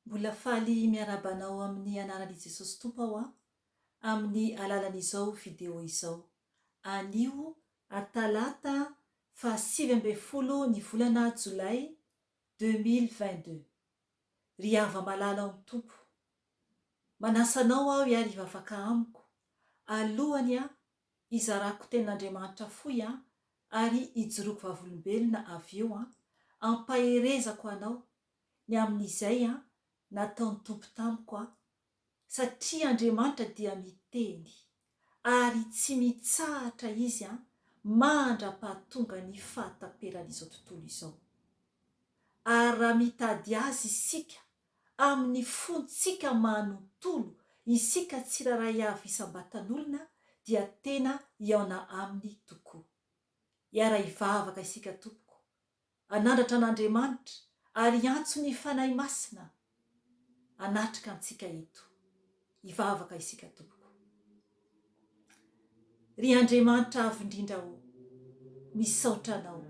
Mbola faly miarabanao amin'ny anaran'i Jesosy Tompo aho amin'ny alalan'izao video izao. Anio atalata fa 7 ny volana Jolay 2022. Ry hava malala ao amin'ny Tompo. Manasanao aho hiary vavaka amiko. Alohany izarako tenin'Andriamanitra foy ary ijoroako Vavolombelona avy eo ampaherezako anao ny amin'izay nataon'ny Tompo tamiko satria Andriamanitra dia miteny ary tsy mitsahatra izy mandra-pahatonga ny fahataperan'izao tontolo izao. Ary raha mitady azy isika amin'ny fontsika manontolo, isika tsiraray avy isam-batan'olona dia tena iaona aminy tokoa. Raha ivavaka isika tompoko, anandratra an'Andriamanitra ary antso ny Fanahy Masina anatrika antsika eto. Ivavaka isika tompoko. Ry Andriamanitra avy indrindra misaotra anao,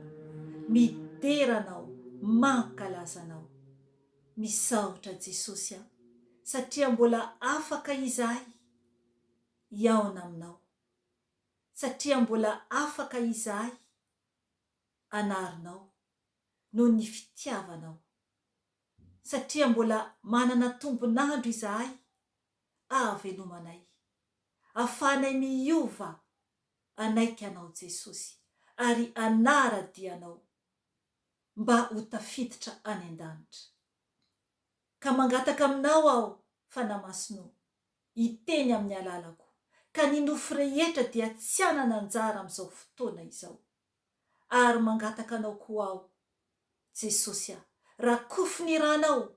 miteranao, mankalazanao. Misaotra Jesosy satria mbola afaka izahay iaona aminao, satria mbola afaka izahay anarinao noho ny fitiavanao, satria mbola manana tombon'andro izahay ahavelomanay, ahafahanay miova anaiky anao Jesosy ary anara-dianao mba ho tafiditra any an-danitra. Ka mangataka aminao aho Fanahy Masina, hiteny amin'ny alalako, ka ny nofo rehetra dia tsy anana anjara amin'izao fotoana izao. Ary mangataka anao koa aho Jesosy, rakofy ny ranao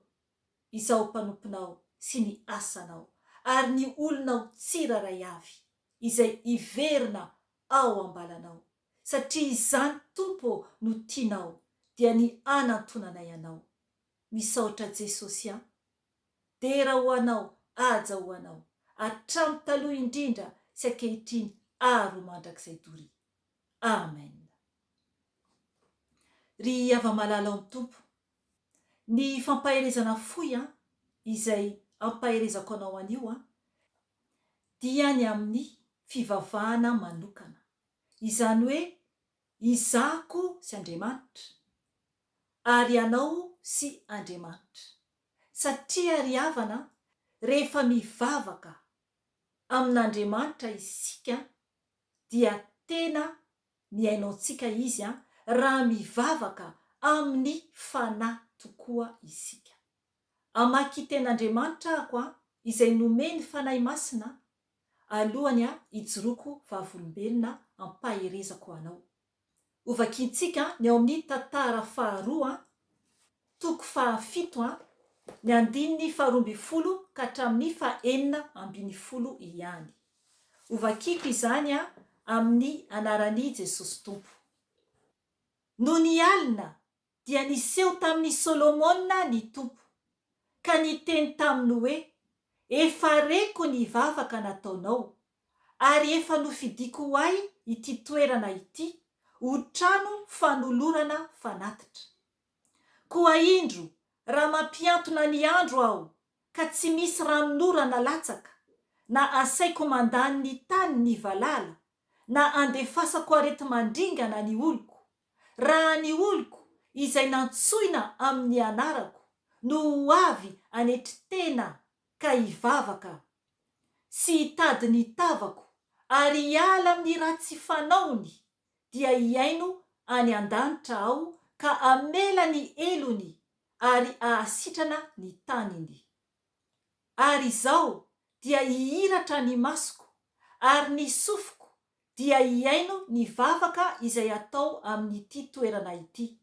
izao mpanomponao sy ny asanao ary ny olonao tsiraray avy izay iverina ao ambalanao, satria izany Tompo no tianao dia ny anantonanay anao. Misaotra Jesosy dera ho anao, aja ho anao, hatramin'ny taloha indrindra sy ankehitriny ary ho mandrakizay dory. Amen. Ry hava malala ao amin'ny Tompo, ny fampaherezana foy izay ampaherezako anao anio dia ny amin'ny fivavahana manokana. Izany hoe izako sy Andriamanitra ary anao sy Andriamanitra. Satria ry havana, rehefa mivavaka amin'Andriamanitra isika dia tena miainao antsika izy raha mivavaka amin'ny fanahy tokoa isika. Amaky tenin'Andriamanitra ako izay nomeny Fanahy Masina, alohany ijoroako Vavolombelona ampaherezako anao. Ovakintsika ny ao amin'ny Tantara 2 toko 7 ny 12 ka hatramin'ny 4 ihany. Ovakiko izany amin'ny anaran'i Jesosy Tompo. No ny alina dia niseho tamin'ny Solomona ny Tompo, ka niteny taminy hoe, efa reko ny vavaka nataonao, ary efa nofidiko ahy ity toerana ity, ho trano fanolorana fanatitra. Koa indro raha mampiantona ny andro aho, ka tsy misy ranorana latsaka, na asaiko mandany ny tany ny valala, na andefasako arety mandringana ny oloko, raha ny oloko izay nantsoina amin'ny anarako no ho avy anetritena ka hivavaka sy hitady ny tavako ary hiala amin'ny raha tsy fanaony, dia hiaino any an-danitra aho ka amela ny elony ary ahasitrana ny taniny. Ary izao dia hihiratra ny masoko ary ny sofiko dia hiaino ny vavaka izay atao amin'ity toerana ity.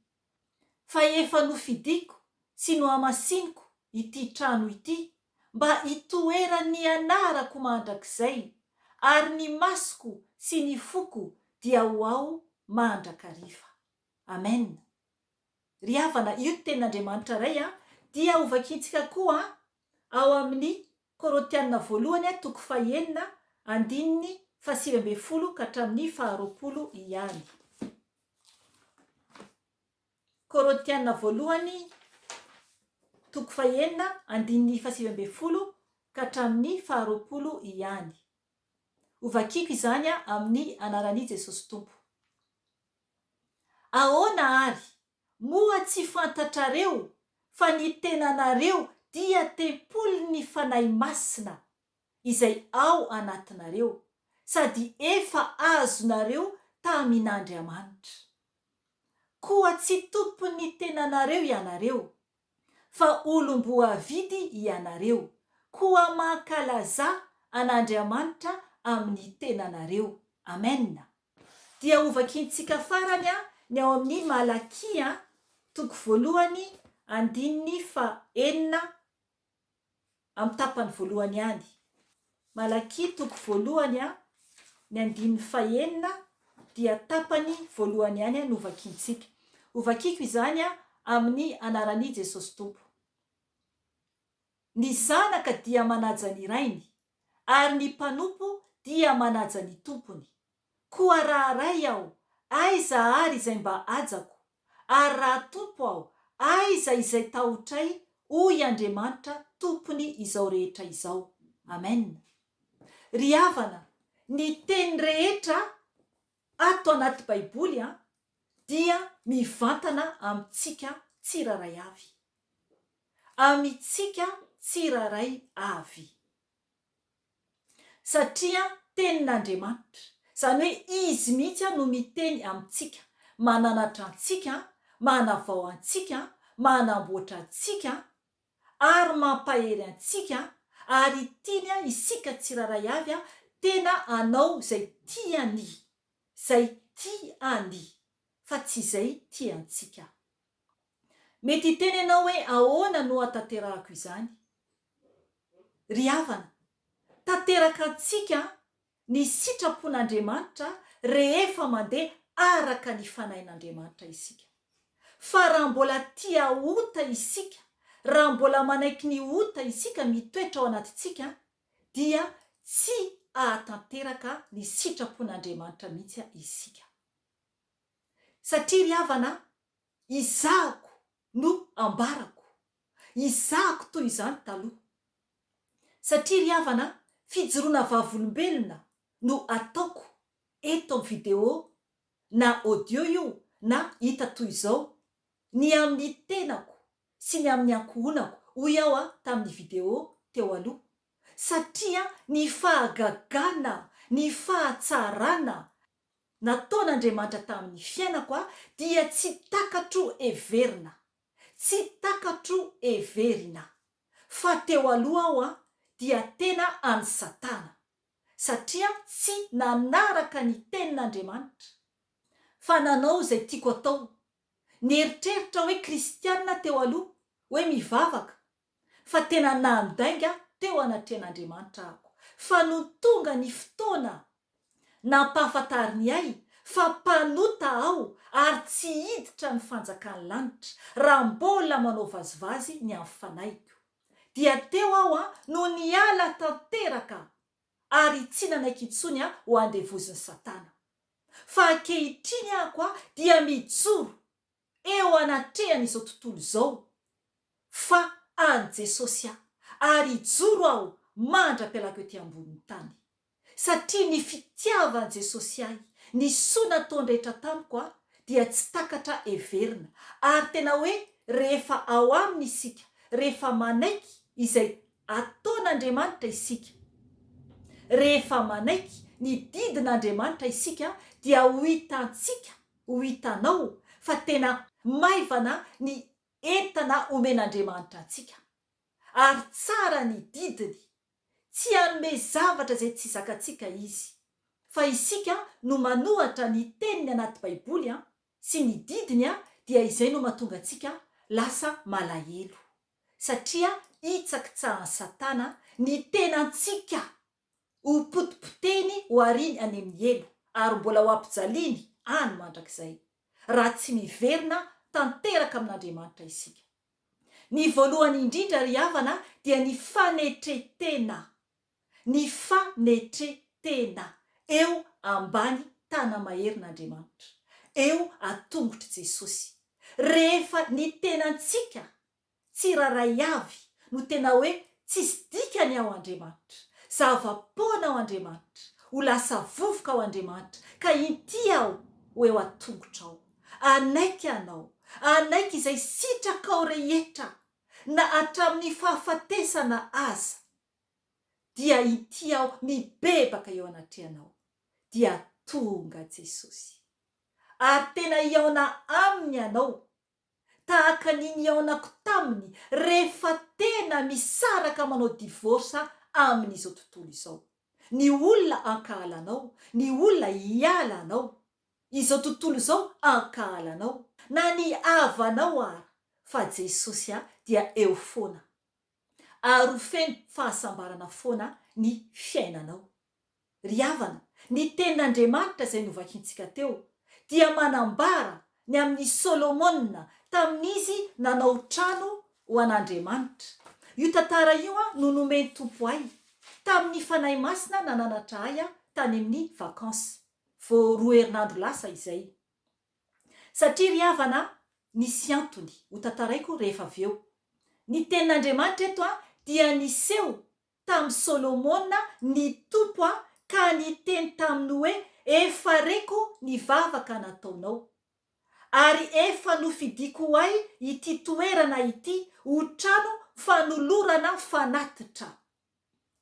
Fa efa nofidiko sy no hamasiniko ity trano ity mba hitoeran'ny anarako mandrakizay, ary ny masoko sy ny foko dia ho aho mandrakariva. Amen. Ry havana, io tenin'Andriamanitra ray dia ovakintsika koa ao amin'ny Korotiana 1 toko 9 andininy 7 ka hatramin'ny 20 ihany. Korotiana 1 toko fahenina andin'ny fahasivy folo ka hatramin'ny 20 ihany. Ovakiko izany amin'ny anaran'i Jesosy Tompo. Ahoana ary moa tsy fantatrareo fa ny tenanareo dia tempolin'ny Fanahy Masina izay ao anatinareo sady efa azonareo tamin'Andriamanitra. Koa tsy tompon'ny tenanareo ianareo fa olom-boavidy ianareo, koa mankalaza an'Andriamanitra amin'ny tenanareo. Amen. Dia ovakintsika farany ny ao amin'ny Malakia toko 1 andininy 4 amin'ny tapany 1 ihany. Malakia toko 1 ny andininy 4 dia tapany 1 ihany no ovakintsika. Ovakiko izany amin'ny anaran'i Jesosy Tompo. Ny zanaka dia manaja ny rainy, ary ny mpanompo dia manaja ny tompony. Koa raha ray aho, aiza ary izay mba hajako, ary raha tompo aho, aiza izay tahotray, hoy Andriamanitra tompony izao rehetra izao. Amen. Ry havana, ny teny rehetra ato anaty Baiboly dia mivantana amintsika tsiraray avy. Amintsika tsiraray avy. Satria tenin'Andriamanitra, izany hoe izy mihitsy no miteny amintsika, mananatra antsika, manavao antsika, manamboatra antsika, ary mampahery antsika, ary tiany isika tsiraray avy tena anao zay tiany, fa tsy izay tiantsika. Mety hiteny ianao hoe ahoana no hatanterahako izany? Ry havana, tanteraka antsika ny sitrapon'Andriamanitra rehefa mandeha araka ny fanahin'Andriamanitra isika. Fa raha mbola tia ota isika, raha mbola manaiky ny ota isika mitoetra ao anatitsika, dia tsy ahatanteraka ny sitrapon'Andriamanitra mihitsy isika. Satria ry havana, izahako no ambarako, izahako toy izany taloha. Satria ry havana, fijoroana Vavolombelona no ataoko eto amin'ny video na audio io na hita toy izao, ny amin'ny tenako sy ny amin'ny ankohonako, hoy aho tamin'ny video teo aloha. Satria ny fahagagana, ny fahatsarana nataon'Andriamanitra tamin'ny fiainako dia tsy takatro everina, tsy takatro everina. Fa teo aloha aho dia tena any Satana, satria tsy nanaraka ny tenin'Andriamanitra. Fa nanao izay tiako atao. Nieritreritra hoe kristianina teo aloha, hoe mivavaka, fa tena nandainga teo anatrehan'Andriamanitra ako. Fa no tonga ny fotoana nampahafantariny ahy fa mpanota aho ary tsy hiditra ny fanjakan'ny lanitra raha mbola manao vazivazy ny amin'ny fanaiko. Dia teo aho no niala tanteraka ary tsy nanaiky intsony ho andevozin'ny Satana. Fa ankehitriny ako dia mijoro eo anatrehan'izao tontolo izao fa any Jesosy ary joro aho mandra-pialako ety ambonin'ny tany. Satria ny fitiavan'i Jesosy ahy, ny soa nataony rehetra tamiko dia tsy takatra everina. Ary tena hoe rehefa ao aminy isika, rehefa manaiky izay ataon'Andriamanitra isika, rehefa manaiky ny didin'Andriamanitra isika, dia ho hitantsika, ho hitanao fa tena maivana ny entana omen'Andriamanitra antsika. Ary tsara ny didiny, tsy hanome zavatra zay tsy zakantsika izy. Fa isika no manohatra ny teniny anaty Baiboly sy ny didiny dia izay no mahatonga antsika lasa malahelo. Satria hitsakitsahan'ny Satana ny tenantsika ho potipoteny ho ariny any amin'ny elo, ary mbola ho ampijaliany any mandrakizay, raha tsy miverina tanteraka amin'Andriamanitra isika. Ny voalohany indrindra ry havana dia ny fanetretena. Ny fanetretena eo ambany tana maherin'Andriamanitra, eo atongotry Jesosy. Rehefa ny tenantsika tsy raray avy no tena hoe tsisy dikany ao Andriamanitra. Zava-poana ao Andriamanitra, ho lasa vovoka ao Andriamanitra, ka inty aho ho eo an-tongotra ao. Anaiky anao, anaiky izay sitraka ao rehetra na hatramin'ny fahafatesana aza, dia inty aho mibebaka eo anatrehanao, dia tonga Jesosy. Ary tena iaona aminy ianao, tahaka niny iaonako taminy rehefa tena misaraka manao divorsa amin'izao tontolo izao. Ny olona ankahalanao, ny olona hialanao, izao tontolo izao ankahalanao, na ny avanao ary, fa Jesosy dia eo foana. Ary ho feno fahasambarana foana ny fiainanao. Ry havana, ny tenin'Andriamanitra izay novakiantsika teo dia manambara ny amin'ny Solomona tamin'izy nanao trano ho an'Andriamanitra. Io tantara io no nomeny tompo ahy tamin'ny Fanahy Masina nananatra ahy tany amin'ny vakansy. Vao 2 herinandro lasa izay. Satria ry havana, nisy antony ho tantaraiko rehefa avy eo. Ny tenin'Andriamanitra eto dia niseho tamin'ny Solomona ny tompo ka niteny taminy hoe efa reko ny vavaka nataonao. Ary efa nofidiko ahy ity toerana ity ho trano fanolorana fanatitra.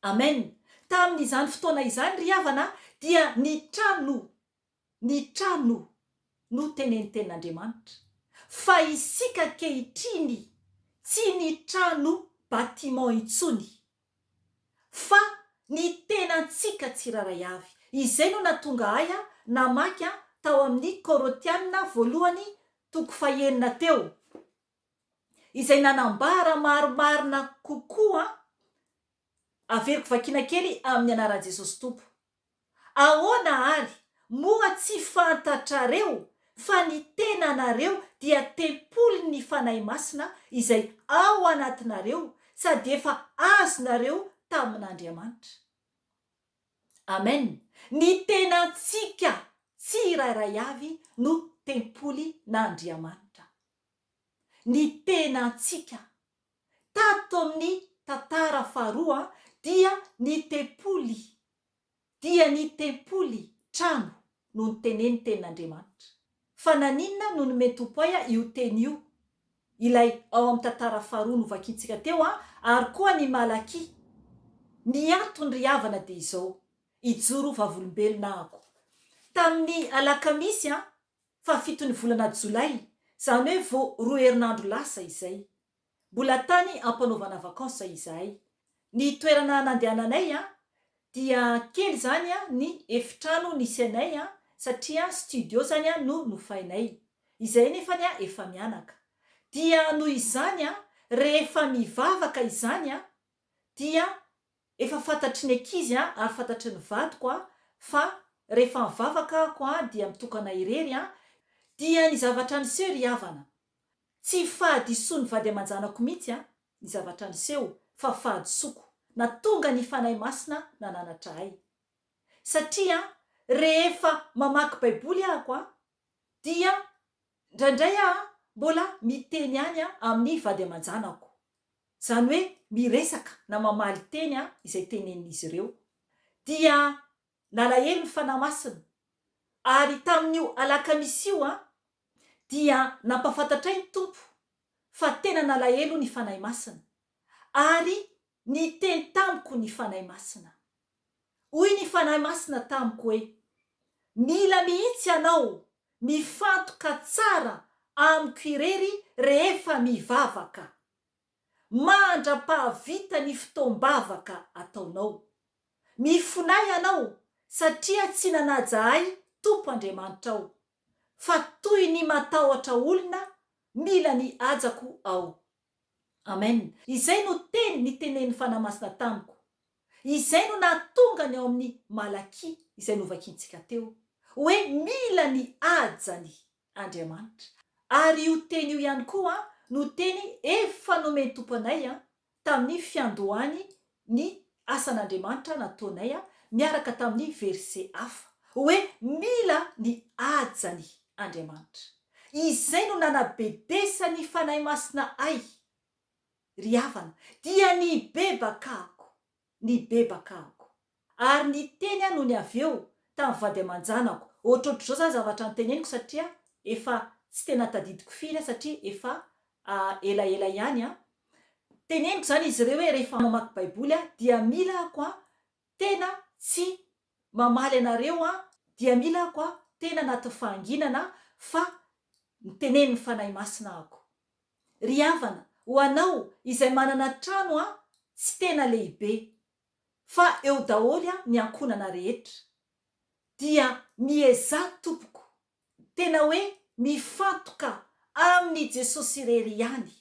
Amen. Tamin'izany fotoana izany ry havana dia ny trano no teneny tenin'Andriamanitra. Fa isika ankehitriny tsy ny trano bâtiment intsony, fa ny tenantsika tsiraray avy. Izay no natonga ahy namaky tao amin'ny Kôrôtianina 1:9 teo, izay nanambara marimarina kokoa. Averiko vakina kely amin'ny anaran'i Jesosy Tompo. Ahoana ary moa tsy fantatrareo fa ny tenanareo dia tempolin'ny Fanahy Masina izay ao anatinareo sady efa azonareo tamin'Andriamanitra. Amen. Ny tenantsika tsiraray avy no tempolin'Andriamanitra. Ny tenantsika tato amin'ny tantara faharoa dia ny tempoly trano no niteneny tenin'Andriamanitra. Fa naninona no nomeny tompo ahy io teny io, ilay ao amin'ny tantara faharoa novakiantsika teo ary koa ny Malakia. Ny antony ry havana dia izao, ijoro Vavolombelona ako. Tamin'ny alakamisy 7 volana Jolay, izany hoe vao 2 herinandro lasa izay, mbola tany ampanaovana vakansa izahay. Ny toerana nandehananay dia kely zany ny efitrano nisy anay satria studio zany no nofainay. Izay nefa efa mianaka. Dia noho izany rehefa mivavaka izany dia efa fantatry ny ankizy ary fantatry ny vadiko fa rehefa mivavaka ako dia mitokana irery dia ny zavatra niseho ry havana. Tsy fahadisoany vady aman-janako mihitsy ny zavatra niseho, fa fahadisoko na tonga ny Fanahy Masina nananatra ahy. Satria rehefa mamaky Baiboly ako dia ndraindray mbola miteny any amin'ny vady aman-janako. Zany hoe miresaka na mamaly teny izay tenenin'izy ireo. Dia nalahelo ny Fanahy Masina. Ary tamin'io alakamisy io dia nampafantatray ny tompo fa tena nalahelo ny Fanahy Masina. Ary niteny tamiko ny Fanahy Masina. Hoy ny Fanahy Masina tamiko hoe mila mihitsy anao mifantoka tsara amiko irery rehefa mivavaka. Mandra-pahavita ny fotoam-bavaka ataonao. Mifonay anao satria tsy nanaja ahy Tompo Andriamanitra ao, fa toy ny matahotra olona mila ny hajako ao. Amen. Izay no teny nitenen'ny Fanahy Masina tamiko. Izay no natonga ny ao amin'ny Malakia izay novakiantsika teo hoe mila ny hajany Andriamanitra. Ary io teny io ihany koa no teny efa nomeny tomponay tamin'ny fiandohany ny asan'Andriamanitra nataonay miaraka tamin'ny verset hafa hoe mila ny hajany Andriamanitra. Izay no nanabedesany Fanahy Masina ahy ry havana dia ny bebakako, ny bebakako. Ary ny teny no ny avy eo tamin'ny vady aman-janako. Ohatrohatr'izao zany zavatra nyteneniko satria efa tsy tena tadidiko firy satria efa elaela ihany a. Teneniko zany izy ireo hoe rehefa mamaky baiboly dia mila ako tena tsy mamaly anareo dia mila ako tena anaty fahanginana fa miteneny Fanahy Masina ako. Ry havana, ho anao izay manana trano tsy tena lehibe fa eo daholy ny ankonana rehetra dia mieza tompoko, tena hoe mifantoka amin'ny Jesosy irery ihany,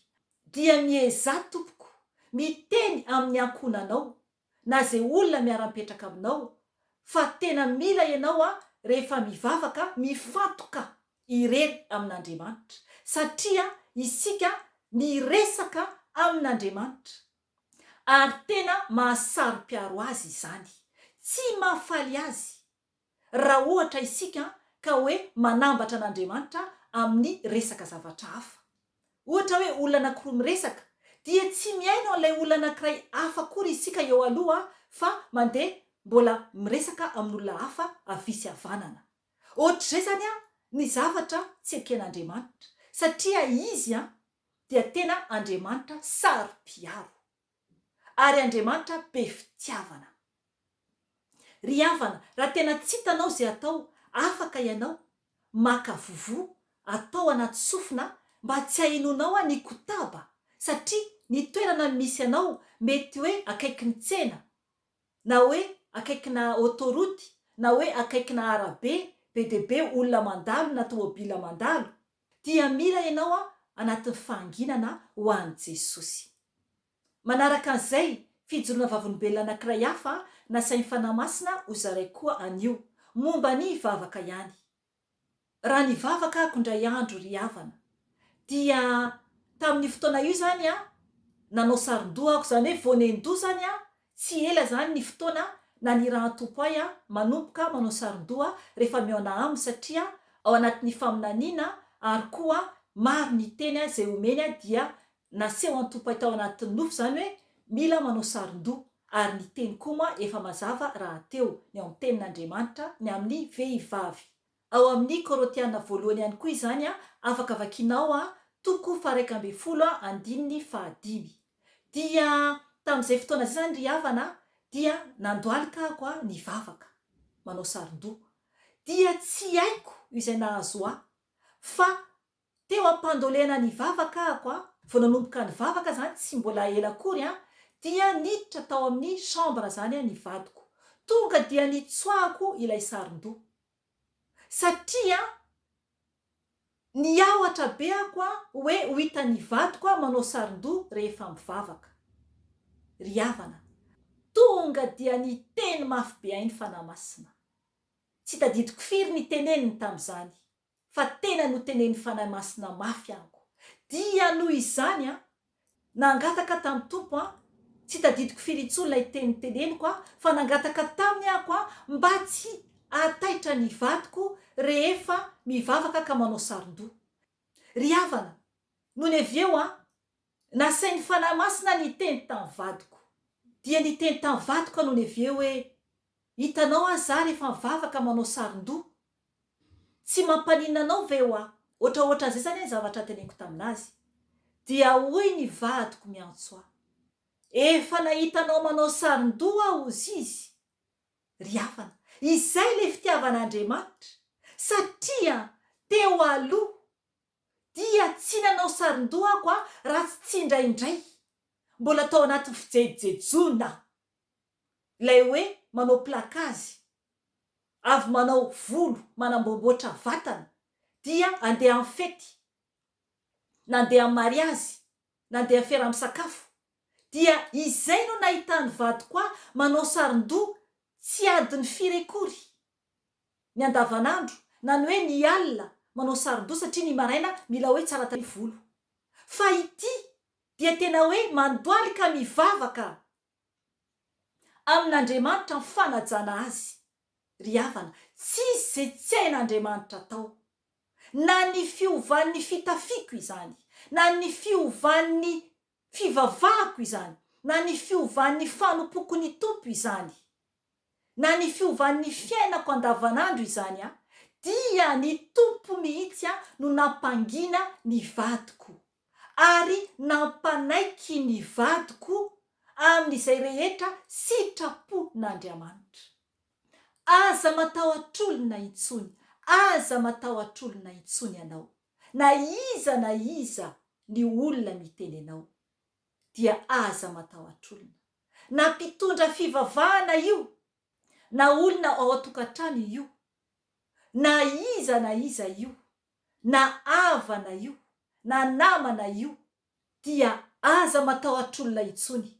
dia mieza tompoko miteny amin'ny ankonanao na zay olona miara-mipetraka aminao fa tena mila ianao rehefa mivavaka mifantoka irery amin'Andriamanitra satria isika miresaka amin'Andriamanitra ary tena mahasaro-piaro azy izany, tsy mahafaly azy raha ohatra isika ka hoe manambatra an'Andriamanitra amin'ny resaka zavatra hafa. Ohatra hoe olona anankiroa miresaka dia tsy miaino an'ilay olona anankiray hafa kory isika eo aloha fa mandeha mbola miresaka amin'olona hafa avisy havanana. Ohatr'izay zany ny zavatra tsy eken'Andriamanitra satria izy dia tena Andriamanitra saro-piaro ary Andriamanitra be fitiavana. Ry havana, raha tena tsy hitanao zay atao, afaka ianao maka vovo atao anaty sofina mba tsy hainonao ny kotaba satria ny toerana misy anao mety hoe akaikin'ny tsena na hoe akaikina autoroute na hoe akaikina arabe be dia be olona mandalo na tomobila mandalo dia mila ianao anatin'ny fahanginana ho an'i Jesosy. Manaraka an'izay fijoroana Vavolombelona anankiray hafa nasain'ny Fanahy Masina ho zaray koa anio momba ny vavaka ihany. Raha ny vavaka indray andro ry havana dia tamin'ny fotoana io zany nanao saron-doha ako, zany hoe voanendoha zany tsy ela zany ny fotoana na ny raha tompo ahy manomboka manao saron-doha rehefa mihaona aminy satria ao anatin'ny faminaniana ary koa maro ny teny zay omeny dia naseho an-tompo ahy tao anatin'ny nofo zany hoe mila manao saron-doha ary ny teny koa efa mazava raha teo ny ao amin'ny tenin'Andriamanitra ny amin'ny vehivavy. Ao amin'ny Korotiana voalohany ihany koa izany afaka vakinao toko 1:15 dia tamin'izay fotoana zay zany ry havana dia nandoalika ako ny vavaka manao saron-doha dia tsy haiko izay nahazo ahy fa teo ampandolena ny vavaka ako vao nanomboka ny vavaka zany tsy mbola ela kory dia niditra tao amin'ny chambre zany ny vadiko, tonga dia nitsoahako ilay saron-doha satria niawatra be ako hoe ho hitan'ny vadiko manao saron-doha rehefa mivavaka. Ry havana, tonga dia niteny mafy be ahy ny Fanahy Masina, tsy tadidiko firy ny teneniny tamin'izany fa tena no tenen'ny Fanahy Masina mafy ako dia noho izany nangataka tamin'ny tompo tsy tadidiko firy intsony ilay teneniko fa nangataka taminy ako mba tsy ataitra ny vadiko rehefa mivavaka ka manao saron-doha. Ry havana, no ny avy eo nasain'ny Fanahy Masina niteny tamin'ny vadiko dia niteny tamin'ny vadiko no ny avy eo hoe hitanao za rehefa mivavaka manao saron-doha tsy mampaninona anao ve ohatraohatra an'izay zany zavatra teneniko taminazy dia hoy ny vadiko miantso ahy, efa nahitanao manao saron-doha ozy izy. Ry havana, izay le fitiavan'Andriamanitra satria teo aloha dia tsy nanao saron-doha ako raha tsy indraindray mbola tao anatin'ny fijejejona ilay hoe manao plakazy avy manao volo manambomboatra vatana dia andeha amin'ny fety nandeha amin'ny mariazy nandeha fiaraha-misakafo dia izay no nahitany vadiko manao saron-doha tsy adiny firy akory ny andavanandro na ny hoe ny alina manao saron-doha satria ny maraina mila hoe tsara tany volo fa ity dia tena hoe mandoalika mivavaka amin'Andriamanitra mifanajana azy. Ry havana, tsisy zay tsy hain'Andriamanitra tao na ny fiovan'ny fitafiko izany na ny fiovan'ny fivavahako izany, na ny fiovan'ny fanompoko ny tompo izany, na ny fiovan'ny fiainako andavanandro izany dia ny tompo mihitsy no nampangina ny vadiko ary nampanaiky ny vadiko amin'izay rehetra sitrapon'Andriamanitra. Aza matahotr'olona intsony, aza matahotr'olona intsony ianao, na iza ny olona miteny anao, dia aza matahotr'olona. Na mpitondra fivavahana io, na olona ao an-tokantrano io, na iza io, na avana io, na namana io, dia aza matahotr'olona intsony.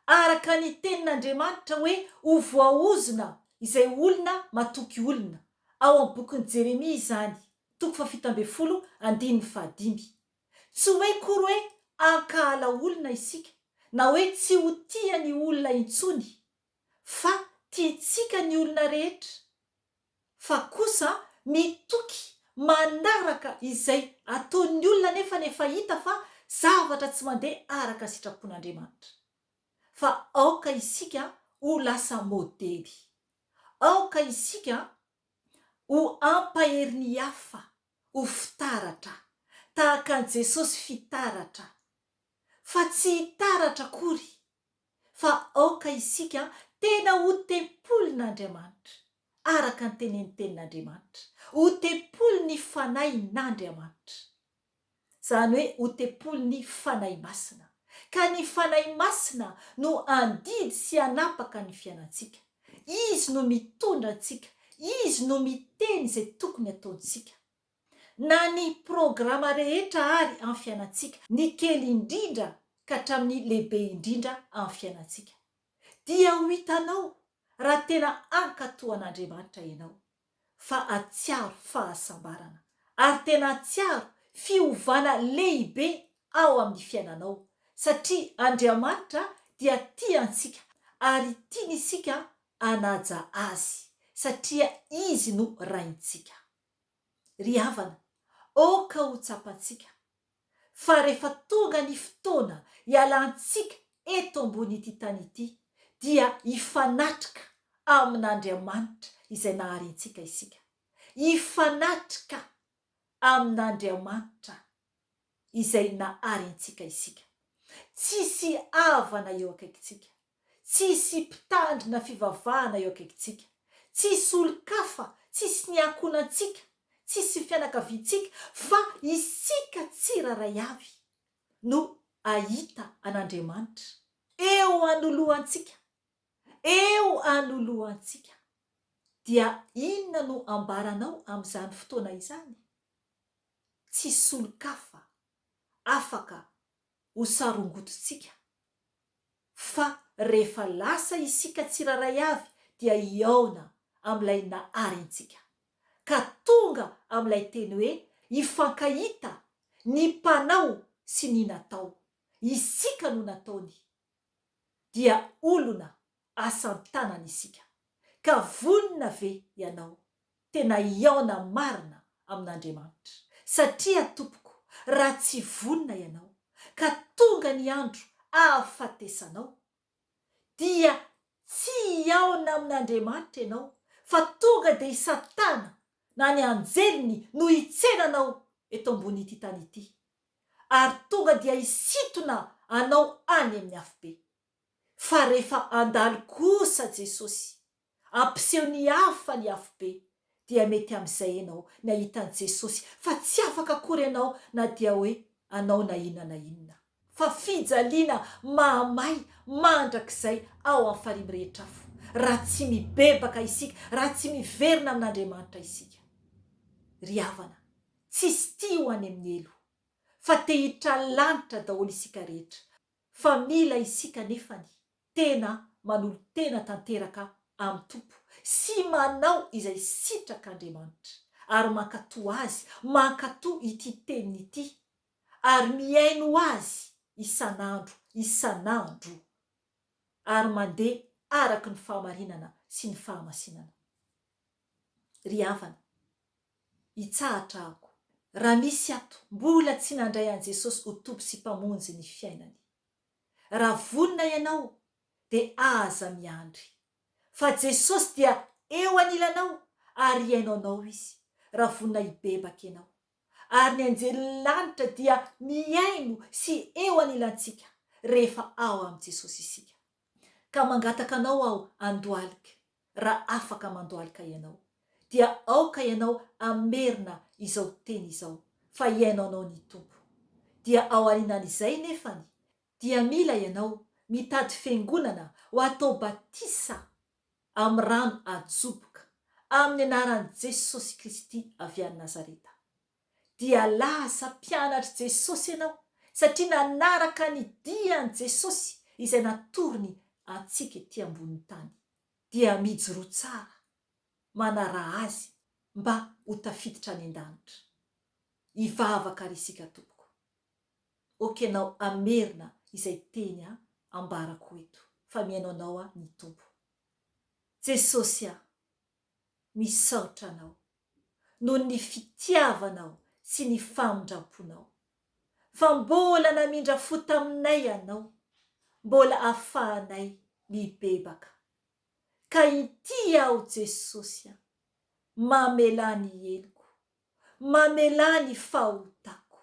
Araka ny tenin'Andriamanitra hoe ho voaozona izay olona matoky olona, ao amin'ny bokin'i Jeremia izany, 7:15. Tsy hoe kory hoe ankahala olona isika, na hoe tsy ho tia ny olona intsony, fa tiantsika ny olona rehetra, fa kosa mitoky manaraka izay ataon'ny olona nefa hita fa zavatra tsy mandeha araka sitrapon'Andriamanitra. Fa aoka isika ho lasa modely, aoka isika ho ampaherin'ny hafa, ho fitaratra, tahaka an' Jesosy fitaratra, fa tsy hitaratra kory, fa aoka isika tena ho tempolin'Andriamanitra, araka ny tenen'ny tenin'Andriamanitra, ho tempolin'ny fanahin'Andriamanitra. Zany hoe ho tempolin'ny Fanahy Masina. Ka ny Fanahy Masina no andidy sy anapaka ny fiainantsika. Izy no mitondra antsika, izy no miteny izay tokony ataontsika. Na ny programa rehetra ary amin'ny fiainantsika, ny kely indrindra ka hatramin'ny lehibe indrindra amin'ny fiainantsika, dia ho hitanao raha tena ankatoan'Andriamanitra ianao, fa atsiaro fahasambarana, ary tena atsiaro fiovana lehibe ao amin'ny fiainanao, satria Andriamanitra dia tiantsika ary tiantsika anaja azy, satria izy no raintsika. Ry havana, oka ho tsapantsika, fa rehefa tonga ny fotoana hialantsika eto ambon'ity tany ity, dia hifanatrika amin'Andriamanitra izay naharentsika isika, hifanatrika amin'Andriamanitra izay naharentsika isika. Tsisy havana eo akaikintsika, tsisy mpitandrina fivavahana eo akaikintsika, tsisy olo-kafa, tsisy ny ankonantsika, tsisy fianakaviantsika, fa isika tsiraray avy no ahita an'Andriamanitra eo anoloantsika, eo anoloantsika. Dia inona no ambaranao amin'izany fotoana izany? Tsisy olo-kafa afaka ho sarongotontsika, fa rehefa lasa isika tsiraray avy dia iaona amin'ilay naharentsika, ka tonga amin'ilay teny hoe hifankahita ny mpanao sy ny natao. Isika no nataony, dia olona asan-tanana isika, ka vonina ve ianao tena iaona marina amin'Andriamanitra, satria tompoko, raha tsy vonina ianao ka tonga ny andro ahafatesanao, dia tsy iaona amin'Andriamanitra ianao, fa tonga dia Satana na ny anjeliny no hitsenanao eto ambon'ity tany ity, ary tonga dia hisintona anao any amin'ny hafobe. Fa rehefa andalo kosa Jesosy, ampiseho ny hafa ny hafobe, dia mety amin'izay ianao ny ahitan'i Jesosy, fa tsy afaka akory ianao na dia hoe anao na inona, fa fijaliana mahamay mandrakizay ao amin'ny farihy rehetra afo, raha tsy mibebaka isika, raha tsy miverina amin'Andriamanitra isika. Ry havana, tsisy tia ho any amin'ny elo, fa te hiditra lanitra daholo isika rehetra, fa mila isika nefany tena manolo tena tanteraka amin'ny tompo, sy manao izay sitrak'Andriamanitra, ary mankatoa azy, mankatoa ity teniny ity, ary miaino azy isan'andro, ary mandeha araka ny fahamarinana sy ny fahamasinana. Ry havana, hitsahatra ahako, raha misy ato mbola tsy nandray an' Jesosy ho tompo sy mpamonjy ny fiainany, raha vonina ianao dia aza miandry fa Jesosy dia eo anilanao ary iainao anao izy raha vonina hibebaka ianao ary ny anjely lanitra dia miaino sy eo anilantsika rehefa ao amin'i Jesosy isika ka mangataka anao aho andohalika raha afaka mandohalika ianao dia aoka ianao amerina izao teny izao fa iainao anao ny tompo dia ao arinan'izay nefany dia mila ianao mitady fiangonana ho atao batisa amin'ny rano ajoboka amin'ny anaran'i Jesosy Kristy avy any Nazareta dia lasa mpianatra Jesosy ianao satria nanaraka ny dian'i Jesosy izay natorony antsika ety ambony tany dia mijoro tsara manaraha azy mba ho tafiditra any an-danitra hivavaka ary isika tompoko okenao amerina izay teny ambarako eto fa miaino anao ny tompo Jesosy misaotra anao noho ny fitiavanao sy ny famindramponao fa mbola namindra fo taminay ianao mbola ahafahanay mibebaka ka ity aho Jesosy mamela ny heliko mamela ny fahotako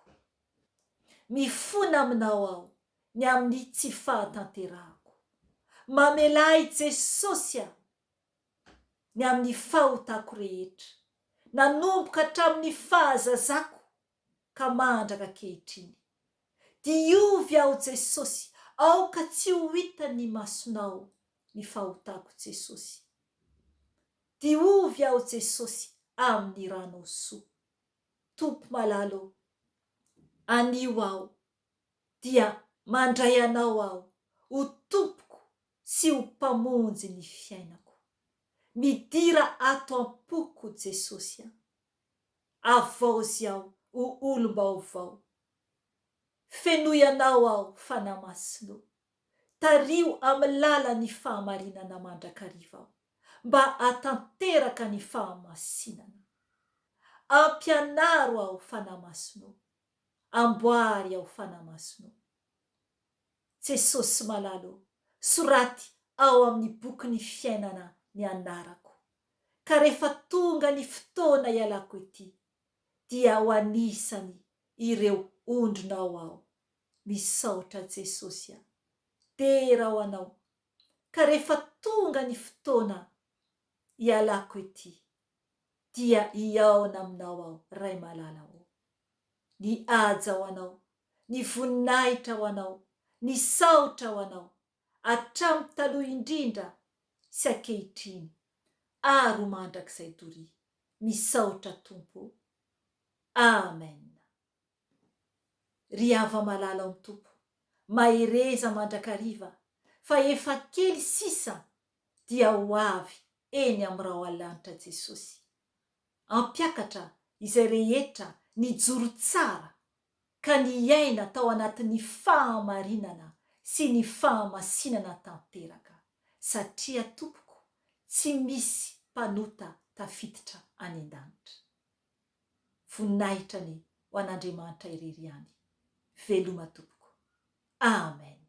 mifona aminao aho ny amin'ny tsy fahatanterahako mamelay Jesosy ny amin'ny fahotako rehetra nanomboka hatramin'ny fahazazako ka mandraka kehitriny diovy aho Jesosy aoka tsy ho hitany masonao ny fahotako Jesosy diovy aho Jesosy amin'ny ranao soa tompo malalo anio aho dia mandray anao aho ho tompoko sy ho mpamonjy ny fiainako midira ato am-poko Jesosy avozy aho ho olom-baovao fenoyanao aho Fanahy Masina tario amin'ny lalan'ny fahamarinana mandrakariva aho mba atanteraka ny fahamasinana ampianaro aho Fanahy Masina amboary aho Fanahy Masina Jesosy malalo soraty ao amin'ny boky fiainana ny anarako ka rehefa tonga ny fotoana ialako ety dia ho anisany ireo ondrinao aho misaotra Jesosy tera ho anao ka rehefa tonga ny fotoana ialako ety dia hiaona aminao aho ray malala aho ny aja ho anao ny voninahitra ho anao ny saotra ho anao hatramin'ny taloha indrindra sy ankehitriny ary ho mandrakizay tory misaotra tompo amen ry hava malala ao tompo mahereza mandrakariva fa efa kely sisa dia ho avy eny amin'ny raha alanitra Jesosy ampiakatra izay rehetra ny joro tsara ka ny aina tao anatin'ny fahamarinana sy ny fahamasinana tanteraka satria tompoko tsy misy mpanota tafiditra any an-danitra voninahitra ny ho an'Andriamanitra irery any veloma tompoko amen